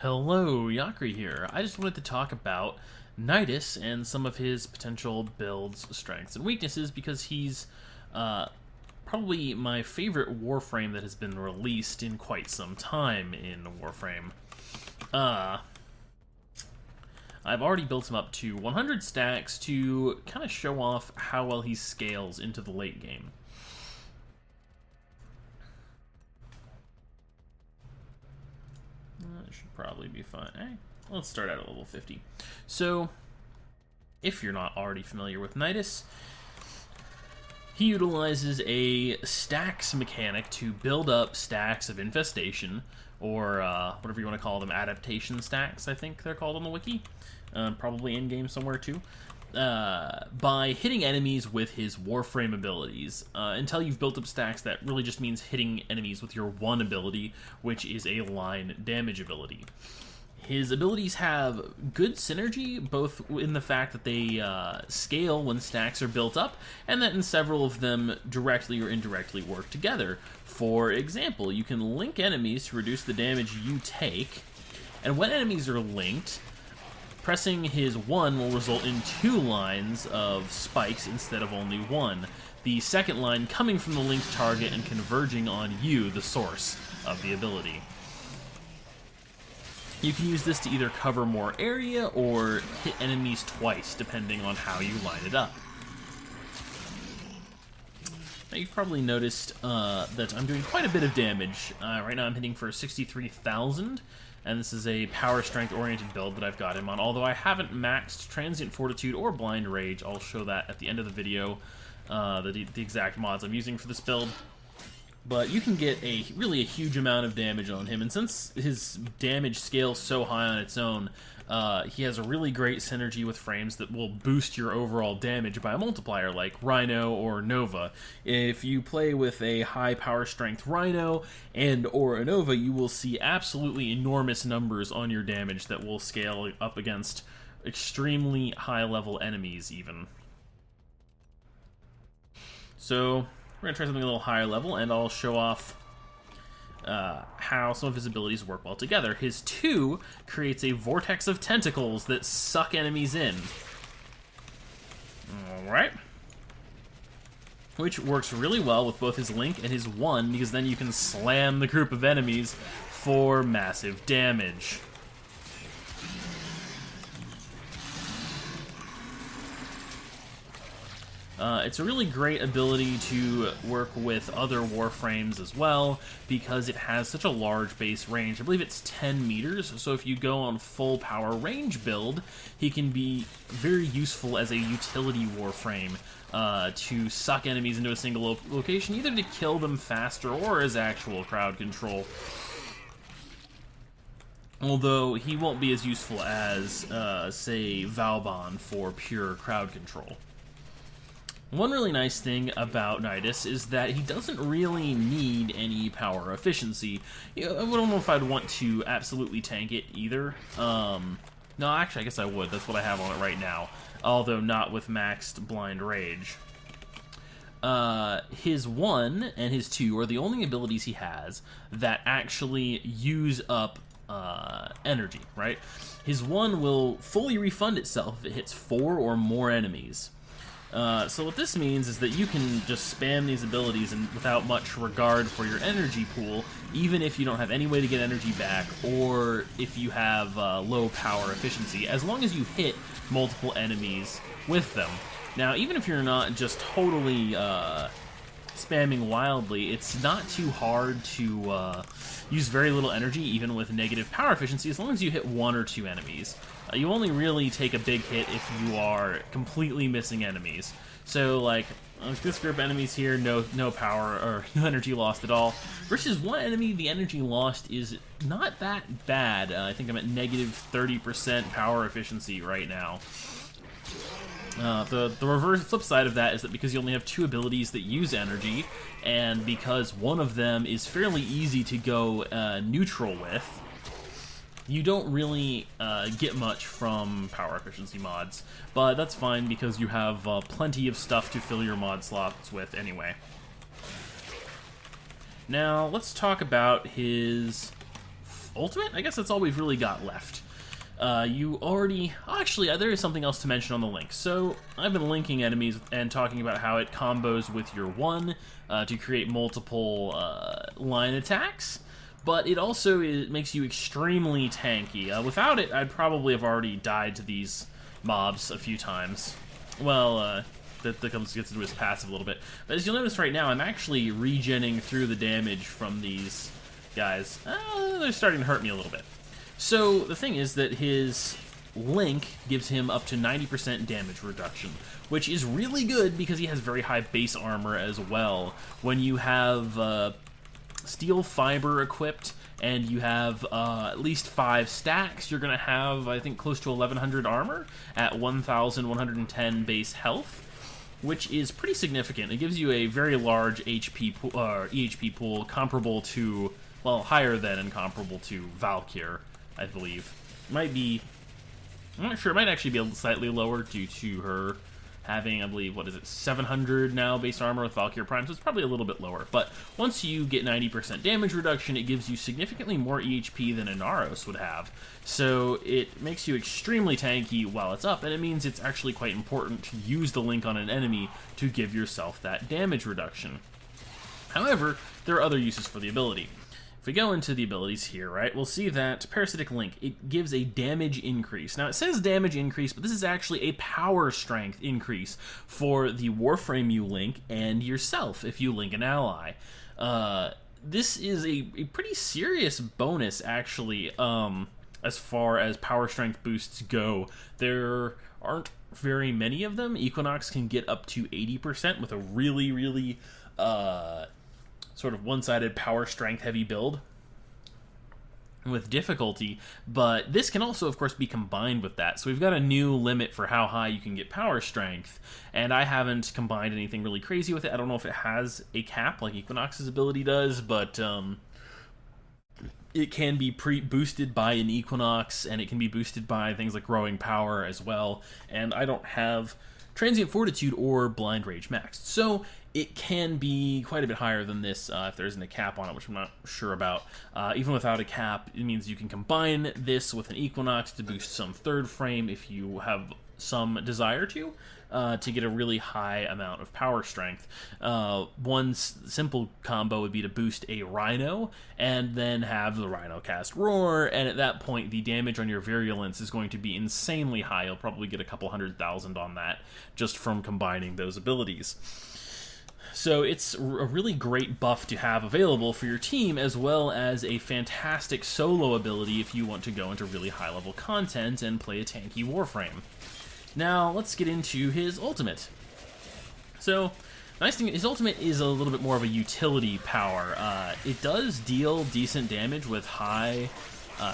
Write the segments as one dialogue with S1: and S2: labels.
S1: Hello, Yakri here. I just wanted to talk about Nidus and some of his potential builds, strengths, and weaknesses because he's probably my favorite Warframe that has been released in quite some time in Warframe. I've already built him up to 100 stacks to kind of show off how well he scales into the late game. That should probably be fine. Let's start out at level 50. So, if you're not already familiar with Nidus, he utilizes a stacks mechanic to build up stacks of infestation, or whatever you want to call them, adaptation stacks, I think they're called on the wiki. Probably in-game somewhere too. By hitting enemies with his Warframe abilities. Until you've built up stacks, that really just means hitting enemies with your one ability, which is a line damage ability. His abilities have good synergy, both in the fact that they scale when stacks are built up, and that in several of them directly or indirectly work together. For example, you can link enemies to reduce the damage you take, and when enemies are linked, pressing his 1 will result in 2 lines of spikes instead of only 1. The second line coming from the linked target and converging on you, the source of the ability. You can use this to either cover more area or hit enemies twice, depending on how you line it up. Now, you've probably noticed that I'm doing quite a bit of damage. Right now I'm hitting for 63,000. And this is a power strength oriented build that I've got him on. Although I haven't maxed Transient Fortitude or Blind Rage, I'll show that at the end of the video, the exact mods I'm using for this build. But you can get really a huge amount of damage on him, and since his damage scales so high on its own, he has a really great synergy with frames that will boost your overall damage by a multiplier, like Rhino or Nova. If you play with a high power strength Rhino and or a Nova, you will see absolutely enormous numbers on your damage that will scale up against extremely high level enemies even. So we're going to try something a little higher level, and I'll show off how some of his abilities work well together. His 2 creates a vortex of tentacles that suck enemies in. Alright. Which works really well with both his link and his 1, because then you can slam the group of enemies for massive damage. It's a really great ability to work with other Warframes as well, because it has such a large base range. I believe it's 10 meters, so if you go on full power range build, he can be very useful as a utility Warframe to suck enemies into a single location, either to kill them faster or as actual crowd control. Although he won't be as useful as, say, Valbon for pure crowd control. One really nice thing about Nidus is that he doesn't really need any power efficiency. I don't know if I'd want to absolutely tank it either. No, actually, I guess I would. That's what I have on it right now, although not with maxed Blind Rage. His 1 and his 2 are the only abilities he has that actually use up energy, right? His 1 will fully refund itself if it hits 4 or more enemies. So what this means is that you can just spam these abilities and without much regard for your energy pool, even if you don't have any way to get energy back, or if you have low power efficiency, as long as you hit multiple enemies with them. Now, even if you're not just totally spamming wildly, it's not too hard to use very little energy, even with negative power efficiency, as long as you hit 1 or 2 enemies. You only really take a big hit if you are completely missing enemies. So, like this group of enemies here, no power or no energy lost at all. Versus 1 enemy, the energy lost is not that bad. I think I'm at negative 30% power efficiency right now. The reverse flip side of that is that because you only have 2 abilities that use energy, and because one of them is fairly easy to go neutral with, you don't really get much from power efficiency mods, but that's fine because you have plenty of stuff to fill your mod slots with anyway. Now, let's talk about his ultimate? I guess that's all we've really got left. You already... Actually, there is something else to mention on the link. So, I've been linking enemies and talking about how it combos with your 1 to create multiple line attacks, but it also makes you extremely tanky. Without it, I'd probably have already died to these mobs a few times. Well, that gets into his passive a little bit. But as you'll notice right now, I'm actually regenning through the damage from these guys. They're starting to hurt me a little bit. So, the thing is that his Link gives him up to 90% damage reduction, which is really good because he has very high base armor as well. When you have steel fiber equipped and you have at least 5 stacks, you're going to have, I think, close to 1100 armor at 1110 base health, which is pretty significant. It gives you a very large EHP pool comparable to, well, higher than and comparable to Valkyr, I believe. Might be, I'm not sure, it might actually be slightly lower due to her having, I believe, what is it, 700 now base armor with Valkyr Prime, so it's probably a little bit lower. But once you get 90% damage reduction, it gives you significantly more EHP than Inaros would have. So it makes you extremely tanky while it's up, and it means it's actually quite important to use the Link on an enemy to give yourself that damage reduction. However, there are other uses for the ability. If we go into the abilities here, right, we'll see that Parasitic Link, it gives a damage increase. Now, it says damage increase, but this is actually a power strength increase for the Warframe you link and yourself if you link an ally. This is a pretty serious bonus, actually, as far as power strength boosts go. There aren't very many of them. Equinox can get up to 80% with a really, really sort of one-sided power strength heavy build with difficulty, but this can also, of course, be combined with that. So we've got a new limit for how high you can get power strength, and I haven't combined anything really crazy with it. I don't know if it has a cap like Equinox's ability does, but it can be boosted by an Equinox, and it can be boosted by things like Growing Power as well, and I don't have Transient Fortitude or Blind Rage maxed. So it can be quite a bit higher than this if there isn't a cap on it, which I'm not sure about. Even without a cap, it means you can combine this with an Equinox to boost some third frame if you have some desire to get a really high amount of power strength. One simple combo would be to boost a Rhino and then have the Rhino cast Roar, and at that point the damage on your Virulence is going to be insanely high. You'll probably get a couple 100,000 on that just from combining those abilities. So it's a really great buff to have available for your team, as well as a fantastic solo ability if you want to go into really high-level content and play a tanky Warframe. Now, let's get into his ultimate. So, nice thing, his ultimate is a little bit more of a utility power. It does deal decent damage with high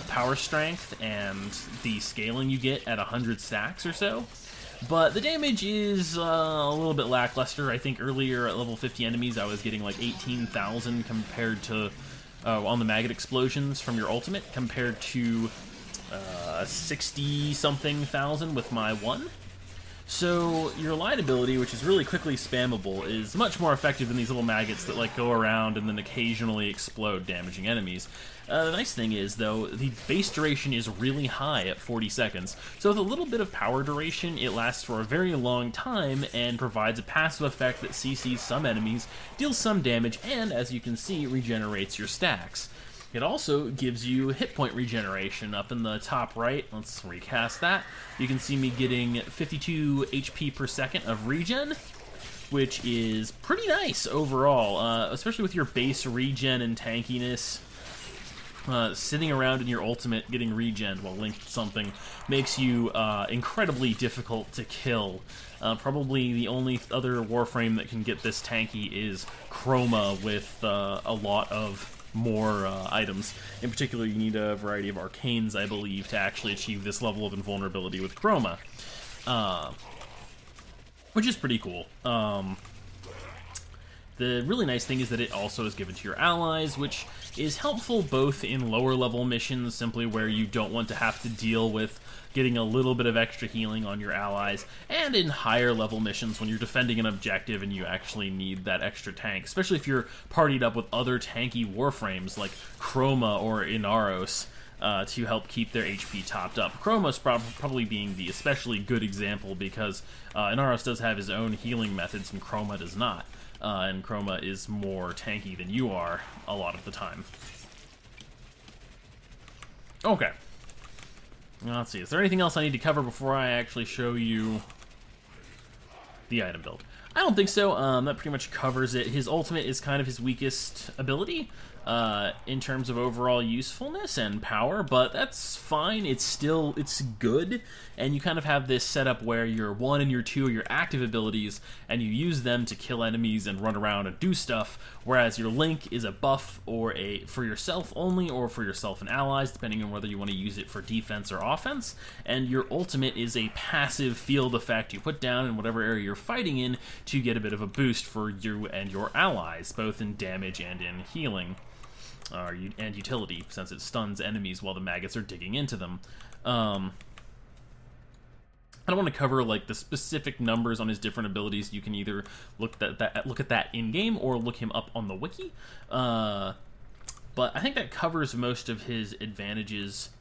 S1: power strength and the scaling you get at 100 stacks or so. But the damage is a little bit lackluster. I think earlier at level 50 enemies I was getting like 18,000 compared to, on the maggot explosions from your ultimate, compared to 60-something thousand with my 1. So your light ability, which is really quickly spammable, is much more effective than these little maggots that like go around and then occasionally explode, damaging enemies. The nice thing is, though, the base duration is really high at 40 seconds, so with a little bit of power duration, it lasts for a very long time and provides a passive effect that CCs some enemies, deals some damage, and, as you can see, regenerates your stacks. It also gives you hit point regeneration up in the top right. Let's recast that. You can see me getting 52 HP per second of regen, which is pretty nice overall, especially with your base regen and tankiness. Sitting around in your ultimate getting regen while linked to something makes you incredibly difficult to kill. Probably the only other Warframe that can get this tanky is Chroma with a lot of more items. In particular, you need a variety of arcanes, I believe, to actually achieve this level of invulnerability with Chroma. Which is pretty cool. The really nice thing is that it also is given to your allies, which is helpful both in lower level missions, simply where you don't want to have to deal with getting a little bit of extra healing on your allies, and in higher level missions when you're defending an objective and you actually need that extra tank, especially if you're partied up with other tanky warframes like Chroma or Inaros to help keep their HP topped up. Chroma's probably being the especially good example because Inaros does have his own healing methods and Chroma does not. And Chroma is more tanky than you are a lot of the time. Okay. Let's see, is there anything else I need to cover before I actually show you the item build? I don't think so. That pretty much covers it. His ultimate is kind of his weakest ability in terms of overall usefulness and power, but that's fine. It's good, and you kind of have this setup where your 1 and your 2 are your active abilities, and you use them to kill enemies and run around and do stuff, whereas your Link is a buff or for yourself only, or for yourself and allies, depending on whether you want to use it for defense or offense, and your ultimate is a passive field effect you put down in whatever area you're fighting in to get a bit of a boost for you and your allies, both in damage and in healing. And utility, since it stuns enemies while the maggots are digging into them. I don't want to cover like the specific numbers on his different abilities. You can either look at that in game or look him up on the wiki. But I think that covers most of his advantages.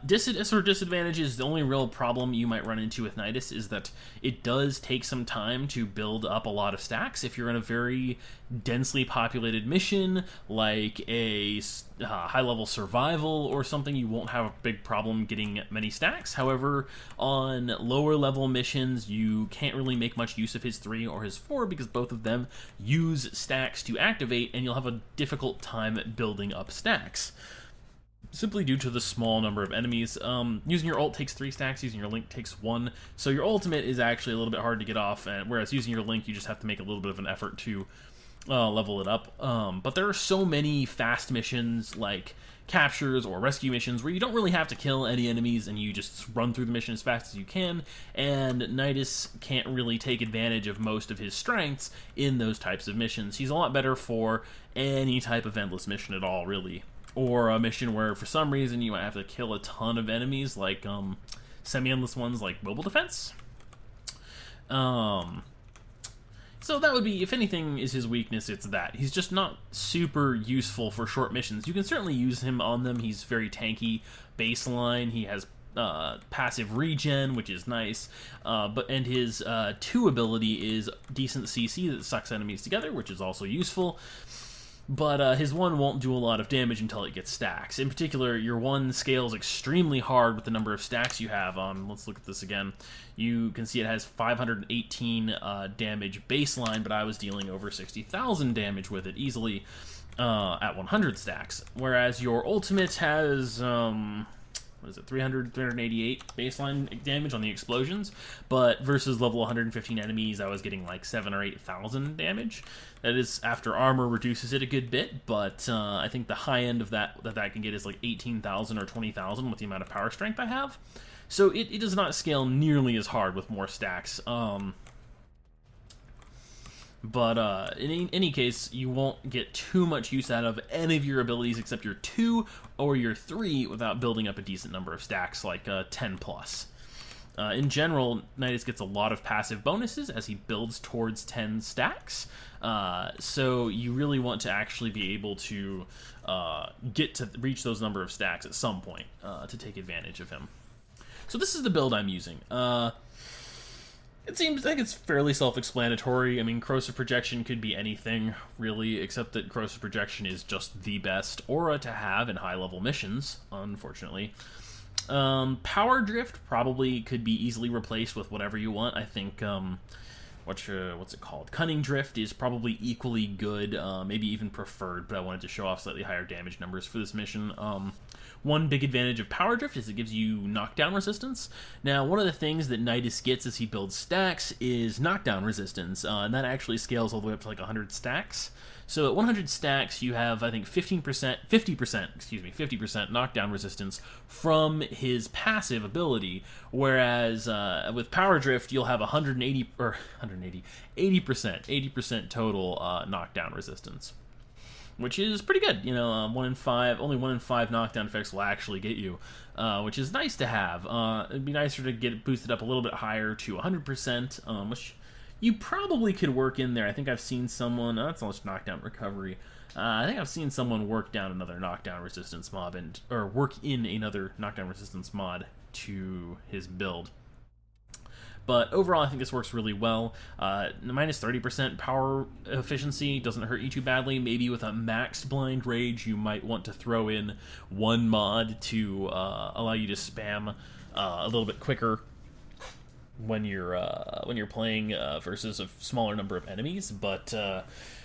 S1: Disadvantages, the only real problem you might run into with Nidus is that it does take some time to build up a lot of stacks. If you're in a very densely populated mission, like a high-level survival or something, you won't have a big problem getting many stacks. However, on lower-level missions, you can't really make much use of his 3 or his 4 because both of them use stacks to activate, and you'll have a difficult time building up stacks, simply due to the small number of enemies. Using your ult takes 3 stacks, using your Link takes 1, so your ultimate is actually a little bit hard to get off, and whereas using your Link, you just have to make a little bit of an effort to level it up. But there are so many fast missions, like captures or rescue missions, where you don't really have to kill any enemies, and you just run through the mission as fast as you can, and Nidus can't really take advantage of most of his strengths in those types of missions. He's a lot better for any type of endless mission at all, really. Or a mission where, for some reason, you might have to kill a ton of enemies, like semi-endless ones like mobile defense. So that would be, if anything is his weakness, it's that. He's just not super useful for short missions. You can certainly use him on them. He's very tanky baseline. He has passive regen, which is nice. And his 2 ability is decent CC that sucks enemies together, which is also useful. But his 1 won't do a lot of damage until it gets stacks. In particular, your 1 scales extremely hard with the number of stacks you have. Let's look at this again. You can see it has 518 damage baseline, but I was dealing over 60,000 damage with it easily at 100 stacks. Whereas your ultimate has, 388 baseline damage on the explosions, but versus level 115 enemies, I was getting like 7,000 or 8,000 damage. That is after armor reduces it a good bit, but I think the high end of that can get is like 18,000 or 20,000 with the amount of power strength I have. So it does not scale nearly as hard with more stacks. But in any case, you won't get too much use out of any of your abilities except your 2 or your 3 without building up a decent number of stacks, like 10 plus. In general, Nidus gets a lot of passive bonuses as he builds towards 10 stacks, so you really want to actually be able to get to reach those number of stacks at some point to take advantage of him. So this is the build I'm using. It seems like it's fairly self-explanatory. I mean, Corrosive Projection could be anything, really, except that Corrosive Projection is just the best aura to have in high-level missions, unfortunately. Power Drift probably could be easily replaced with whatever you want. I think, what's it called? Cunning Drift is probably equally good, maybe even preferred, but I wanted to show off slightly higher damage numbers for this mission. One big advantage of Power Drift is it gives you knockdown resistance. Now, one of the things that Nidus gets as he builds stacks is knockdown resistance, and that actually scales all the way up to like 100 stacks. So at 100 stacks, you have, I think, 50% knockdown resistance from his passive ability, whereas with Power Drift, you'll have 80% total knockdown resistance, which is pretty good. You know, only 1 in 5 knockdown effects will actually get you, which is nice to have. It'd be nicer to get it boosted up a little bit higher to 100%, which you probably could work in there. I think I've seen someone... that's not much knockdown recovery. I think I've seen someone work down another knockdown resistance mod, or work in another knockdown resistance mod to his build. But overall, I think this works really well. Minus 30% power efficiency doesn't hurt you too badly. Maybe with a maxed blind rage, you might want to throw in one mod to allow you to spam a little bit quicker when you're playing versus a smaller number of enemies. But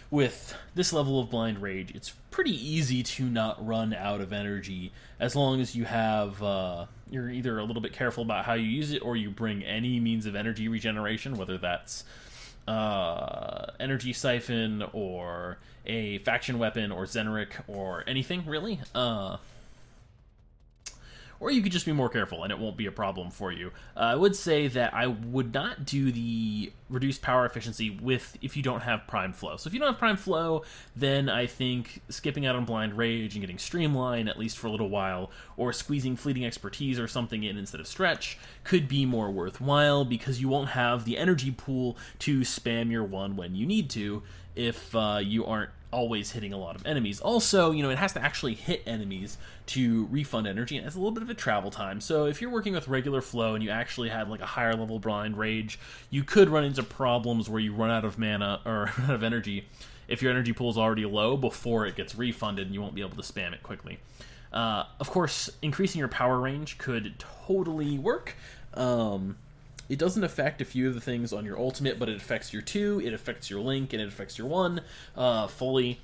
S1: with this level of blind rage, it's pretty easy to not run out of energy as long as you have you're either a little bit careful about how you use it, or you bring any means of energy regeneration, whether that's energy siphon or a faction weapon or Zenric or anything really. Or you could just be more careful, and it won't be a problem for you. I would say that I would not do the reduced power efficiency if you don't have Prime Flow. So if you don't have Prime Flow, then I think skipping out on Blind Rage and getting Streamline, at least for a little while, or squeezing Fleeting Expertise or something in instead of Stretch, could be more worthwhile, because you won't have the energy pool to spam your one when you need to if you aren't always hitting a lot of enemies. Also, you know, it has to actually hit enemies to refund energy, and it has a little bit of a travel time. So if you're working with regular flow and you actually had like a higher level blind rage, you could run into problems where you run out of mana or run out of energy if your energy pool is already low before it gets refunded, and you won't be able to spam it quickly. Of course, increasing your power range could totally work. It doesn't affect a few of the things on your ultimate, but it affects your 2, it affects your Link, and it affects your 1 fully.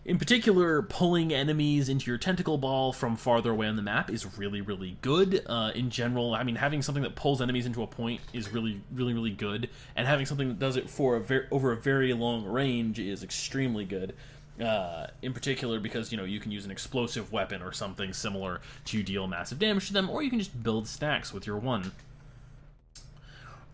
S1: In particular, pulling enemies into your tentacle ball from farther away on the map is really, really good. In general, I mean, having something that pulls enemies into a point is really, really, really good, and having something that does it for over a very long range is extremely good. In particular because, you know, you can use an explosive weapon or something similar to deal massive damage to them, or you can just build stacks with your 1.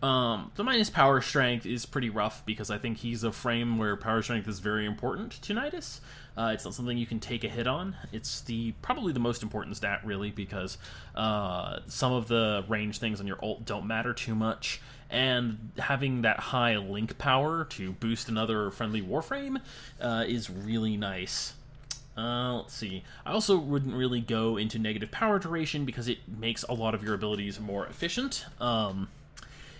S1: The minus power strength is pretty rough, because I think he's a frame where power strength is very important to Nidus. It's not something you can take a hit on. It's probably the most important stat, really, because some of the range things on your ult don't matter too much, and having that high link power to boost another friendly warframe is really nice. Let's see. I also wouldn't really go into negative power duration, because it makes a lot of your abilities more efficient.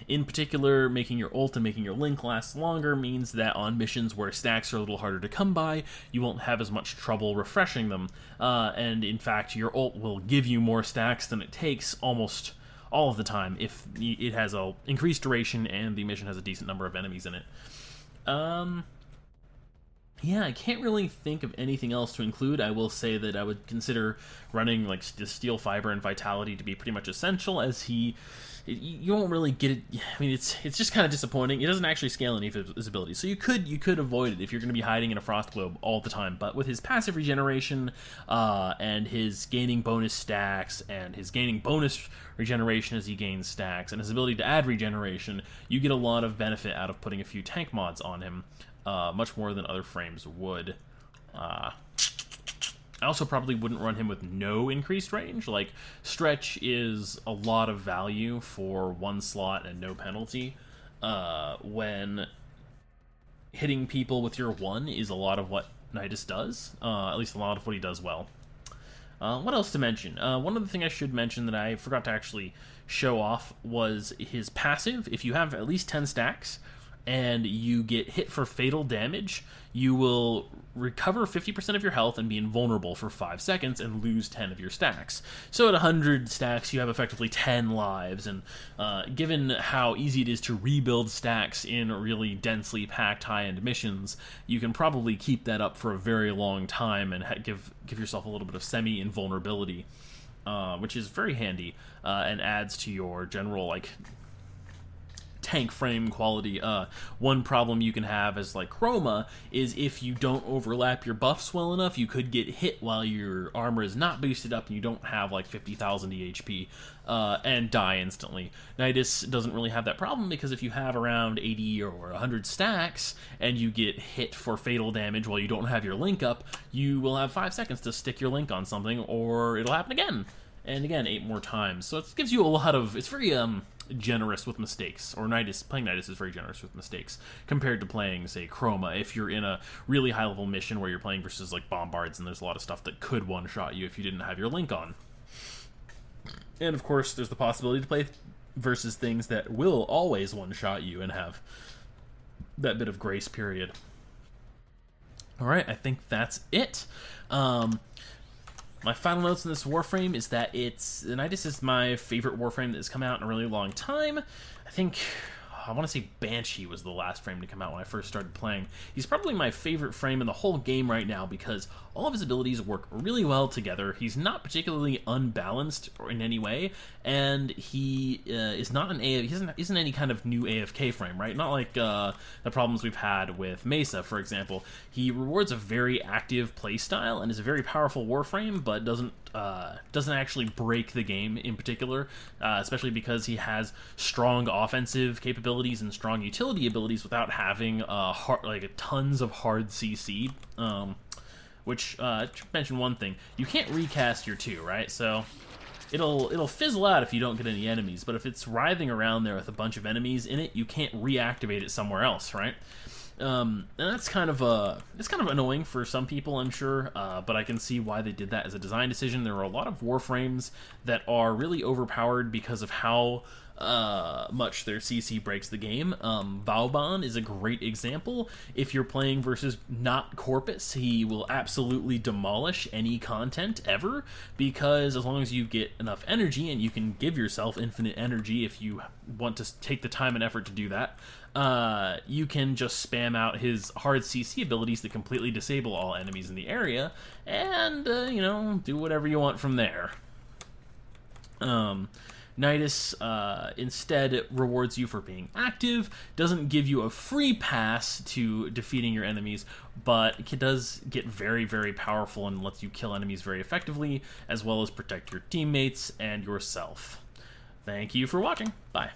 S1: In particular, making your ult and making your link last longer means that on missions where stacks are a little harder to come by, you won't have as much trouble refreshing them. And in fact, your ult will give you more stacks than it takes almost all of the time if it has a increased duration and the mission has a decent number of enemies in it. Yeah, I can't really think of anything else to include. I will say that I would consider running like Steel Fiber and Vitality to be pretty much essential, as you won't really get it. I mean, it's just kind of disappointing. It doesn't actually scale any of his abilities, so you could avoid it if you're going to be hiding in a Frost Globe all the time. But with his passive regeneration and his gaining bonus stacks and his gaining bonus regeneration as he gains stacks and his ability to add regeneration, you get a lot of benefit out of putting a few tank mods on him, much more than other frames would. I also probably wouldn't run him with no increased range. Like, Stretch is a lot of value for 1 slot and no penalty, when hitting people with your 1 is a lot of what Nidus does, at least a lot of what he does well. What else to mention? One other thing I should mention that I forgot to actually show off was his passive. If you have at least 10 stacks, and you get hit for fatal damage, you will recover 50% of your health and be invulnerable for 5 seconds and lose 10 of your stacks. So at 100 stacks, you have effectively 10 lives, and given how easy it is to rebuild stacks in really densely packed high-end missions, you can probably keep that up for a very long time and give yourself a little bit of semi-invulnerability. which is very handy and adds to your general like tank frame quality. One problem you can have as like Chroma is if you don't overlap your buffs well enough, you could get hit while your armor is not boosted up and you don't have like 50,000 EHP and die instantly. Nidus doesn't really have that problem because if you have around 80 or 100 stacks and you get hit for fatal damage while you don't have your link up, you will have 5 seconds to stick your link on something or it'll happen again. And again, 8 more times. So it gives you a lot of... It's very generous with mistakes. Or playing Nidus is very generous with mistakes compared to playing, say, Chroma. If you're in a really high-level mission where you're playing versus, like, Bombards, and there's a lot of stuff that could one-shot you if you didn't have your link on. And, of course, there's the possibility to play versus things that will always one-shot you and have that bit of grace period. Alright, I think that's it. My final notes in this Warframe is that Nidus is my favorite Warframe that has come out in a really long time. I want to say Banshee was the last frame to come out when I first started playing. He's probably my favorite frame in the whole game right now because all of his abilities work really well together. He's not particularly unbalanced in any way, and he is not he isn't any kind of new AFK frame, right? Not like the problems we've had with Mesa, for example. He rewards a very active playstyle and is a very powerful Warframe, but doesn't actually break the game in particular, especially because he has strong offensive capabilities and strong utility abilities without having tons of hard CC. Which, to mention one thing, you can't recast your 2, right? So it'll fizzle out if you don't get any enemies, but if it's writhing around there with a bunch of enemies in it, you can't reactivate it somewhere else, right? And that's kind of annoying for some people, I'm sure, but I can see why they did that as a design decision. There are a lot of Warframes that are really overpowered because of how much their CC breaks the game. Vauban is a great example. If you're playing versus not Corpus, he will absolutely demolish any content ever, because as long as you get enough energy, and you can give yourself infinite energy if you want to take the time and effort to do that, you can just spam out his hard CC abilities that completely disable all enemies in the area, and, do whatever you want from there. Nidus instead rewards you for being active, doesn't give you a free pass to defeating your enemies, but it does get very, very powerful and lets you kill enemies very effectively, as well as protect your teammates and yourself. Thank you for watching. Bye.